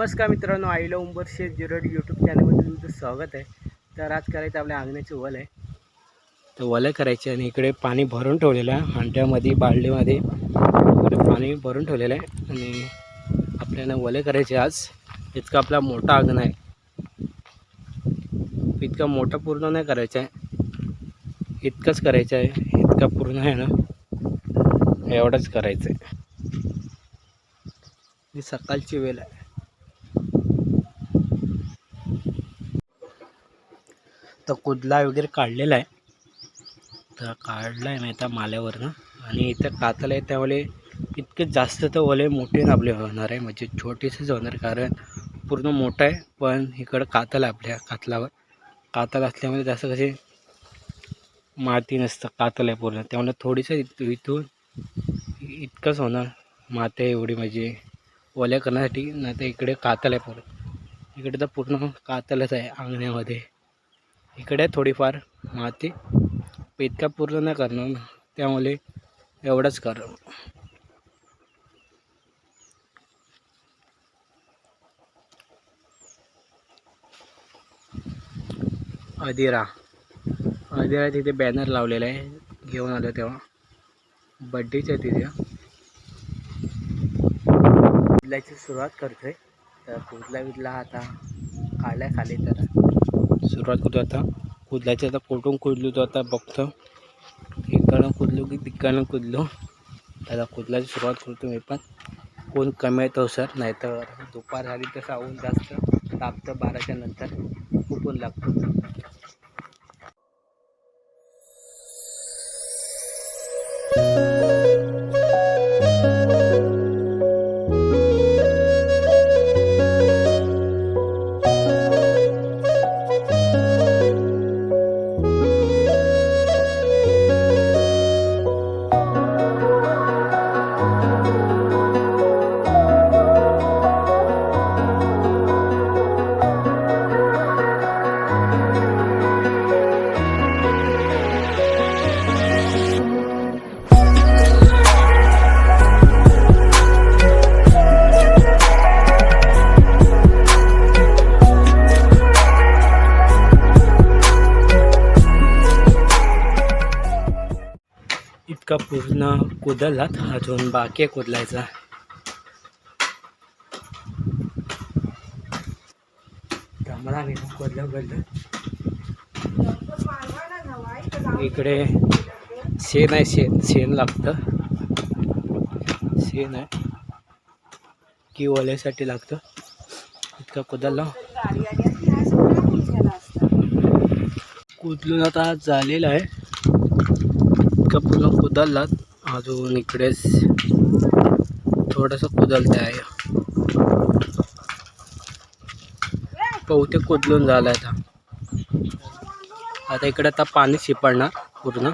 नमस्कार मित्रांनो, आईला उंबर शेत जिरोड यूट्यूब चॅनलमध्ये तुमचं स्वागत आहे. तर आज करायचं आपल्या अंगण्याची वल आहे. तर वलं करायची आणि इकडे पाणी भरून ठेवलेलं आहे. हांड्यामध्ये बाल्डीमध्ये इकडे पाणी भरून ठेवलेलं आहे आणि आपल्याला वले करायचे. आज इतका आपला मोठा अंगण आहे, इतका मोठा पूर्ण नाही करायचा आहे, इतकंच करायचं आहे. इतका पूर्ण आहे ना, एवढंच करायचं आहे. ही सकाळची वेळ आहे. तर कुदला वगैरे काढलेला आहे, तर काढला आहे मी आता माल्यावरनं. आणि इथं कातलं आहे, त्यामुळे इतके जास्त तर ओले मोठे आपले होणार आहे, म्हणजे छोटेसेच होणार, कारण पूर्ण मोठं आहे. पण इकडं कातल आहे, आपल्या कातलावर कातल असल्यामुळे जास्त कसे माती नसतं, कातल आहे पूर्ण, त्यामुळे थोडीसं इथून इतकंच होणार माती एवढी, म्हणजे ओल्या करण्यासाठी. नाही तर इकडे कातल आहे पूर्ण, इकडे तर पूर्ण कातलच आहे अंगण्यामध्ये. इकडे थोडीफार माती, इतका पूर्ण नाही करणार, त्यामुळे एवढंच कर. अदिरा तिथे बॅनर लावलेला आहे, घेऊन आलो तेव्हा. बड्डेच्या तिथे कुदल्याची सुरुवात करतोय. तर कुदला आता काढल्या खाली, तर सुरुवात करतो आता कुदल्याची. आता कुठून कुदलो तो आता बघतो, इकडं कुदलो की तिकडनं कुदलो. त्याला कुदल्याची सुरुवात करतो मी पण. कोण कमी येतो सर, नाही तर दुपार झाली तर सावून जास्त तापतं, 12च्या नंतर खूप ऊन लागतं. इतका पूर्ण कुदलात, अजून बाकी कुदलायचा. इकडे शेण आहे, शेण लागतं. शेण आहे की ओल्यासाठी लागतं. इतका कुदला कुदलून आता झालेलं आहे. इतका पूर्ण कुदललात, अजून इकडेच थोडंसं कुदलतं आहे. बहुतेक कुदलून झालं आहे. आता इकडे आता पाणी शिपडणार पूर्ण.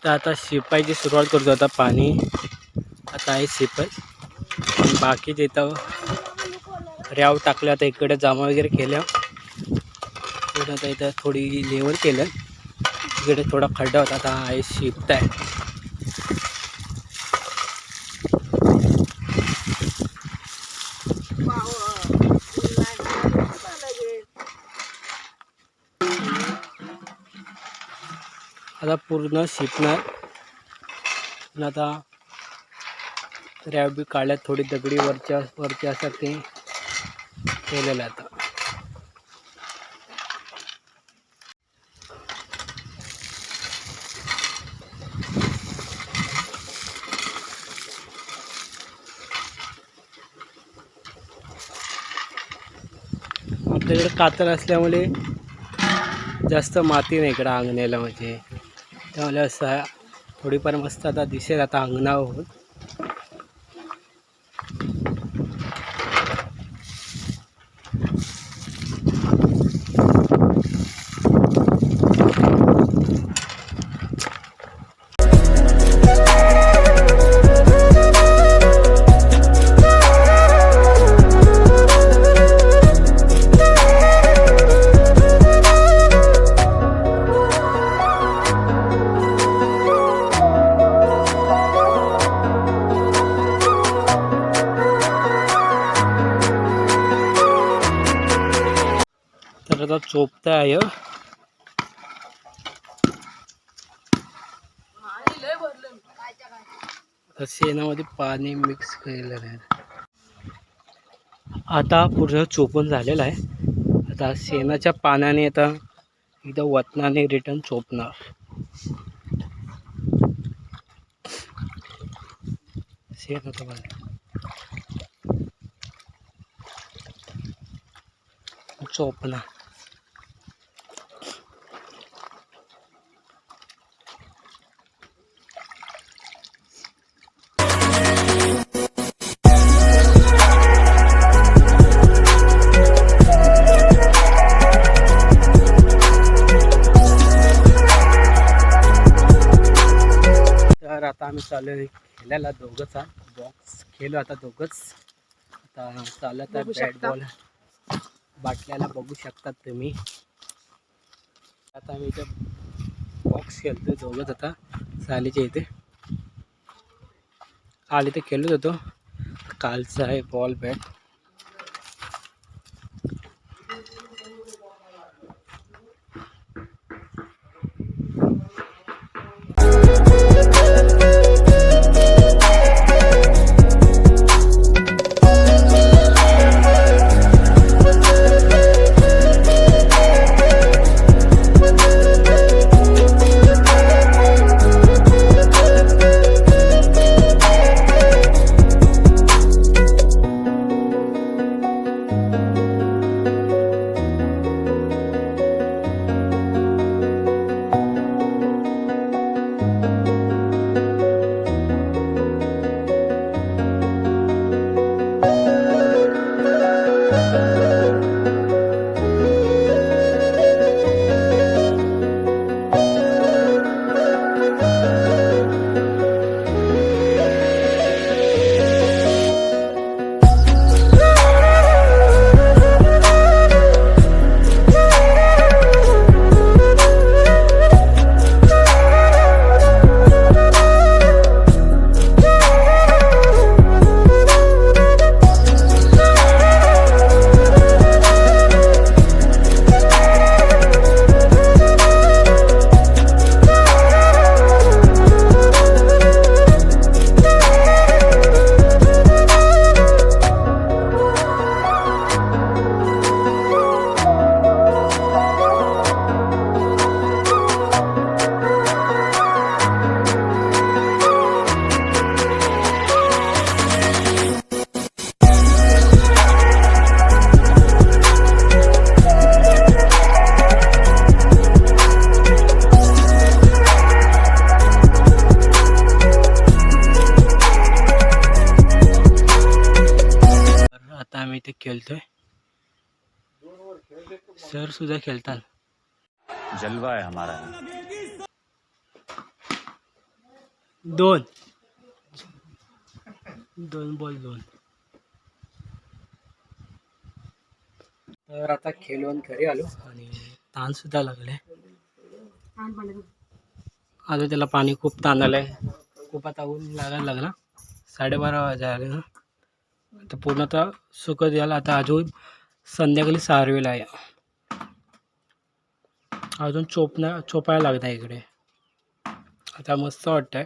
तर आता शिपायची सुरुवात करतो. आता पाणी आता आहे शिपाय, बाकी तिथं रॅव टाकलं. आता इकडे जामा वगैरे केल्या, पुढे आता इथं थोडी लेवल केलं. इकडे थोडा खड्डा होता, आता आहे शिपत आहे. आता पूर्ण शिपणार. पण आता रॅब बी काढल्यात, थोडी दगडी वरची असतात ते केलेलं आहे आता. आपल्याकडे कातर असल्यामुळे जास्त माती नाही इकडं अंगण्याला, म्हणजे त्यामुळे असं थोडीफार मस्त आता दिसेल आता अंगणावर. तर आता चोपता आहे. शेणामध्ये पाणी मिक्स केलेलं आहे. आता पूर्ण चोपून झालेलं आहे. आता शेणाच्या पाण्याने आता एकदा वतनाने रिटर्न चोपणार. शेणाचं पाणी चोपणार. तर आता आम्ही चालू खेळायला दोघंच, बॉक्स खेळलो आता दोघंच. आता चालत आहे बॅट बॉल, बाटल्याला बघू शकतात तुम्ही. आता आम्ही इथे बॉक्स खेळतोय दोघंच आता सालीच्या इथे. काल इथे खेळत होतो, कालचा आहे बॉल बॅट. आम्ही इथे खेळतोय, सर सुद्धा खेळतात. जलवा है हमारा. दोन बॉल 2. तर आता खेळून घरी आलो आणि ताण सुद्धा लागले. आता त्याला पाणी खूप ताण आलंय, खूप आता ऊन लागायला लागला. 12:30 वाजले ना. आता पूर्णतः सुकत यायला आता अजून संध्याकाळी 6 वेळेला आहे. अजून चोपायला लागत आहे इकडे. आता मस्त वाटतंय.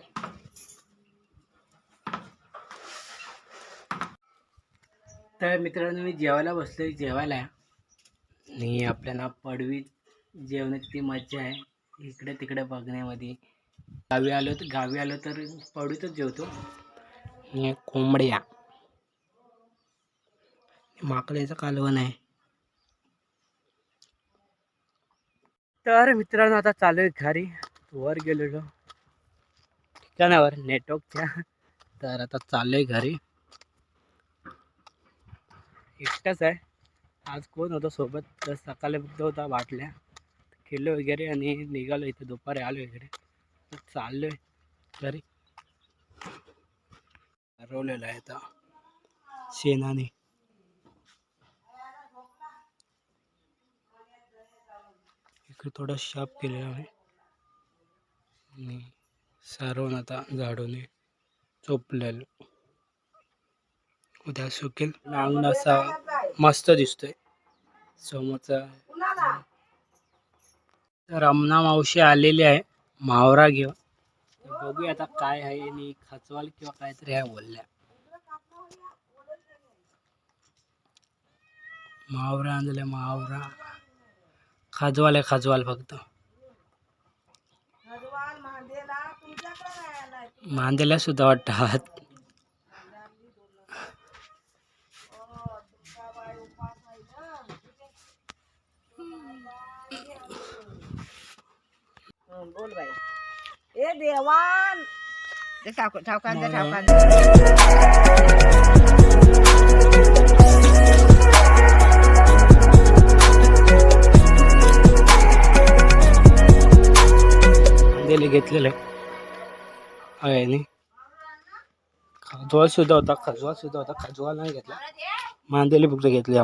तर मित्रांनो मी जेवायला बसलोय जेवायला आणि आपल्याला पडवी जेवणाची ती मज्जा आहे इकडे तिकडे बघण्यामध्ये. गावी आलो तर पडवीतच जेवतो. आणि कोंबड्या माकडाचं कालवण आहे. तर मित्रांनो आता चालू आहे घरी. वर गेलेलो ठिकाणावर नेटवर्कच्या. तर आता चालू आहे घरी. एकटाच आहे. आज कोण होतं सोबत तर सकाळी फक्त होता बाटल्या खेळलो वगैरे आणि निघालो. इथे दुपारी आलो वगैरे चाललो आहे घरी. हरवलेलं आहे आता शेणाने. इकडे थोडा शाप केलेला आहे आणि सारवून आता झाडूने चोपलेलं. उद्या सुकेल. अंगण असा मस्त दिसतोय समोरचा. रमणा मावशी आलेली आहे मावरा घेऊन. बघूया आता काय आहे आणि खचवाल किंवा काहीतरी आहे बोलल्या. मावरा आणले मावरा. खजवाल आहे खजवाल फक्त. मांदेला सुद्धा वाटतात. बोल बाई. ए देवान ते ठावकांचा मांदेले घेतलेलं आहे आणि खजवाल सुद्धा होता. खजवाल नाही घेतला. मांदेले फक्त घेतले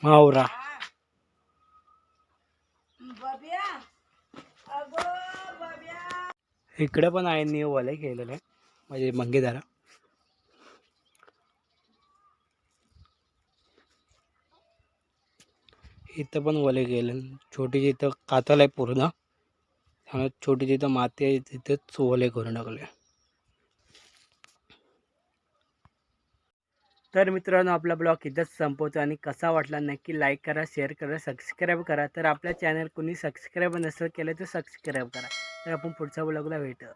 मावरा. इकडे पण आहे न्यू वाले केलेलं आहे म्हणजे मंगेदारा. इथं पण वले गेले. छोटीची इथं कातल आहे पूर्ण. छोटी जिथं माती आहे तिथेच वले करून टाकले. तर मित्रांनो आपला ब्लॉग इथंच संपवतो आणि कसा वाटला नक्की लाईक करा, शेअर करा, सबस्क्राईब करा. तर आपल्या चॅनल कोणी सबस्क्राईब नसेल केलं तर सबस्क्राईब करा. तर आपण पुढच्या ब्लॉगला भेटू.